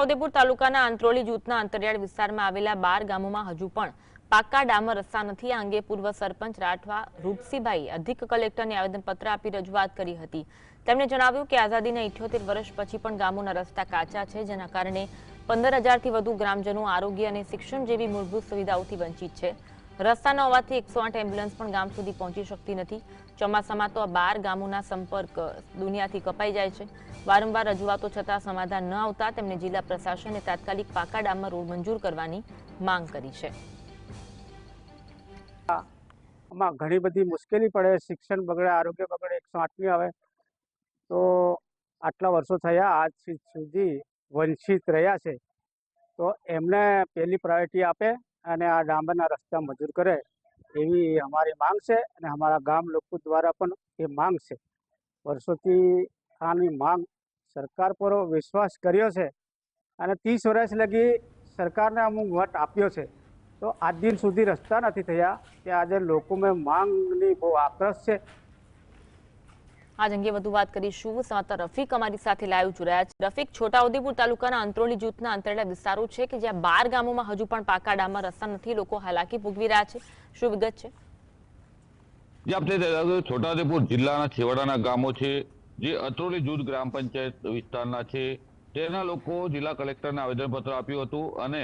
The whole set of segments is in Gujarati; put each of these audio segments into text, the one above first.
છોટાઉદેપુર તાલુકાના અંત્રોલી જૂથના અંતરિયાળ વિસ્તારમાં આવેલા 12 ગામોમાં હજુ પણ પાકા ડામર રસ્તા નથી। આ અંગે પૂર્વ સરપંચ રાઠવા રૂપસીભાઈ અધિક કલેક્ટરને આવેદનપત્ર આપી રજૂઆત કરી હતી। તેમણે જણાવ્યું કે આઝાદીના 78 વર્ષ પછી પણ ગામોના રસ્તા કાચા છે, જેના કારણે 15,000થી વધુ ગ્રામજનો આરોગ્ય અને શિક્ષણ જેવી મૂળભૂત સુવિધાઓથી વંચિત છે। રસ્તા ન હોવાથી 108 એમ્બ્યુલન્સ પણ ગામ સુધી પહોંચી શકતી નથી। ચોમાસામાં તો આ 12 ગામોના સંપર્ક દુનિયાથી કપાઈ જાય છે। વારંવાર રજૂઆતો છતાં સમાધાન ન આવતા તેમણે જિલ્લા પ્રશાસનને તાત્કાલિક પાકા ડામર રોડ મંજૂર કરવાની માંગ કરી છે। આમાં ઘણી બધી મુશ્કેલી પડે, શિક્ષણ બગડે, આરોગ્ય બગડે, 108મી આવે તો આટલા વર્ષો થયા આજ સુધી વંચિત રહ્યા છે, તો એમને પહેલી પ્રાયોરિટી આપે અને આ ડામરના રસ્તા મંજૂર કરે એવી અમારી માંગ છે અને અમારા ગામ લોકો દ્વારા પણ એ માંગ છે। વર્ષોથી આની માંગ સરકાર પર વિશ્વાસ કર્યો છે અને 30 વર્ષ લગી સરકારને અમુક વટ આપ્યો છે, તો આજ દિન સુધી રસ્તા નથી થયા કે આજે લોકોમાં માંગની બહુ આક્રોશ છે। આજ અંગે વધુ વાત કરીશું। સંવાદદાતા રફીક અમારી સાથે લાઈવ જોડાયા છે। રફીક, છોટાઉદેપુર તાલુકાના અંત્રોલી જૂથના અંતરિયાળ વિસ્તારો છે કે જ્યાં 12 ગામોમાં હજુ પણ પાકા ડામર રસ્તા નથી, લોકો હાલાકી ભોગવી રહ્યા છે, શું વિગત છે? છોટાઉદેપુર જિલ્લાના છેવાડાના ગામો છે જે અંત્રોલી જૂથ ગ્રામ પંચાયત વિસ્તારના છે, તેના લોકો જિલ્લા કલેક્ટરને આવેદનપત્ર આપ્યું હતું અને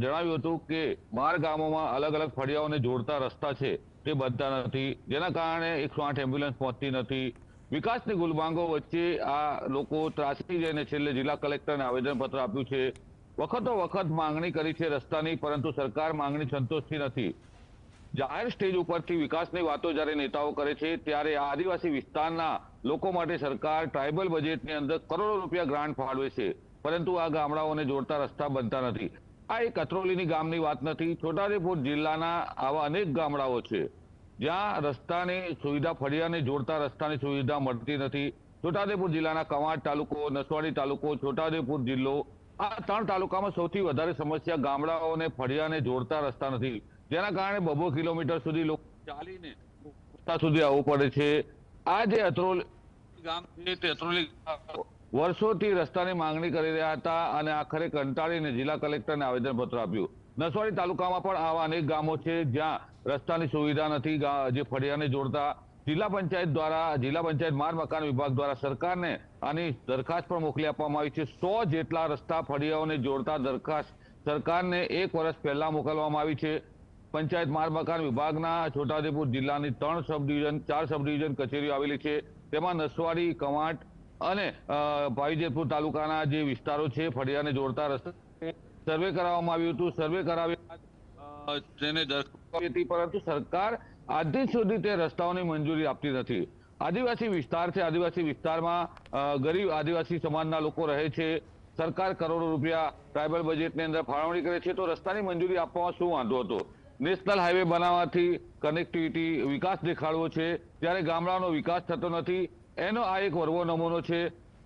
જણાવ્યું હતું કે 12 ગામોમાં અલગ અલગ ફળિયાઓને જોડતા રસ્તા છે તે બનતા નથી, જેના કારણે 108 એમ્બ્યુલન્સ પહોંચતી નથી। વિકાસની ગુલમાંગો વચ્ચે આ લોકો ત્રાસી જઈને છેલ્લે જિલ્લા કલેક્ટરને આવેદનપત્ર આપ્યું છે। વખતો વખત માંગણી કરી છે રસ્તાની, પરંતુ સરકાર માંગણી સંતોષતી નથી। જાહેર સ્ટેજ ઉપરથી વિકાસની વાતો જ્યારે નેતાઓ કરે છે ત્યારે આદિવાસી વિસ્તારના લોકો માટે સરકાર ટ્રાઇબલ બજેટની અંદર કરોડો રૂપિયા ગ્રાન્ટ ફાળવે છે, પરંતુ આ ગામડાઓને જોડતા રસ્તા બનતા નથી। આ એક અંત્રોલીની ગામની વાત નથી, છોટાઉદેપુર જિલ્લાના આવા અનેક ગામડાઓ છે જ્યાં રસ્તાની સુવિધા, ફળિયાને જોડતા રસ્તાની સુવિધા મળતી નથી। છોટાઉદેપુર જિલ્લાના કવાંટ તાલુકો, નસવાડી તાલુકો, છોટાઉદેપુર જિલ્લો, આ 3 તાલુકામાં સૌથી વધારે સમસ્યા ગામડાઓને ફળિયાને જોડતા રસ્તા નથી, જેના કારણે 2 કિલોમીટર સુધી લોકો ચાલીને રસ્તા સુધી આવવું પડે છે। આ જે અંત્રોલી ગામ છે તે અંત્રોલી વર્ષોથી રસ્તાની માંગણી કરી રહ્યા હતા અને આખરે કંટાળીને જિલ્લા કલેક્ટરને આવેદનપત્ર આપ્યું। નસવાડી તાલુકામાં પણ આવા અનેક ગામો છે જ્યાં રસ્તાની સુવિધા નથી, જે ફળિયાને જોડતા। જિલ્લા પંચાયત દ્વારા, જિલ્લા પંચાયત માર્ગ મકાન વિભાગ દ્વારા સરકારને આની દરખાસ્ત પણ મોકલી આપવામાં આવી છે। 100 જેટલા રસ્તા ફળિયાઓને જોડતા દરખાસ્ત સરકારને 1 વર્ષ પહેલા મોકલવામાં આવી છે। પંચાયત માર્ગ મકાન વિભાગના છોટાઉદેપુર જિલ્લાની 3 સબ ડિવિઝન, 4 સબ ડિવિઝન કચેરીઓ આવેલી છે, તેમાં નસવાડી, કવાંટ અને ભાઈજેતપુર તાલુકાના જે વિસ્તારો છે ફળિયાને જોડતા રસ્તા સર્વે કરાવવામાં આવ્યું હતું। સર્વે કરાવ્યા તેને દરખાસ્ત હતી, પરંતુ સરકાર આજ દિન સુધી તે રસ્તાઓની મંજૂરી આપતી નથી। આદિવાસી વિસ્તાર છે, આદિવાસી વિસ્તારમાં ગરીબ આદિવાસી સમાજના લોકો રહે છે। સરકાર કરોડો રૂપિયા ટ્રાઇબલ બજેટની અંદર ફાળવણી કરે છે, તો રસ્તાની મંજૂરી આપવામાં શું વાંધો હતો? નેશનલ હાઈવે બનાવવાથી કનેક્ટિવિટી, વિકાસ દેખાડવો છે, ત્યારે ગામડાનો વિકાસ થતો નથી, એનો આ એક વરવો નમૂનો છે।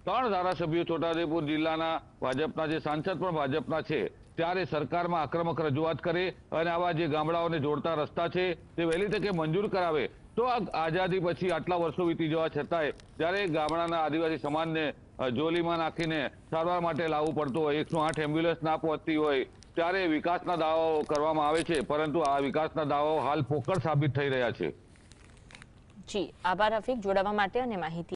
3 ધારાસભ્યો છોટાઉદેપુર જિલ્લાના ભાજપના, જે સાંસદ પણ ભાજપના છે, ત્યારે સરકારમાં આક્રમક રજૂઆત કરે અને આવા જે ગામડાઓને જોડતા રસ્તા છે તે વહેલી તકે મંજૂર કરાવે, તો આ આઝાદી પછી આટલા વર્ષો વીતી જવા છતાંય જ્યારે ગામડાના આદિવાસી સમાજને જોલીમાં નાખીને સારવાર માટે લાવવું પડતું હોય, 108 એમ્બ્યુલન્સ ના પહોંચતી હોય, ત્યારે વિકાસના દાવાઓ કરવામાં આવે છે, પરંતુ આ વિકાસના દાવાઓ હાલ પોકળ સાબિત થઈ રહ્યા છે। જી, આભાર રફીક, જોડાવા માટે અને માહિતી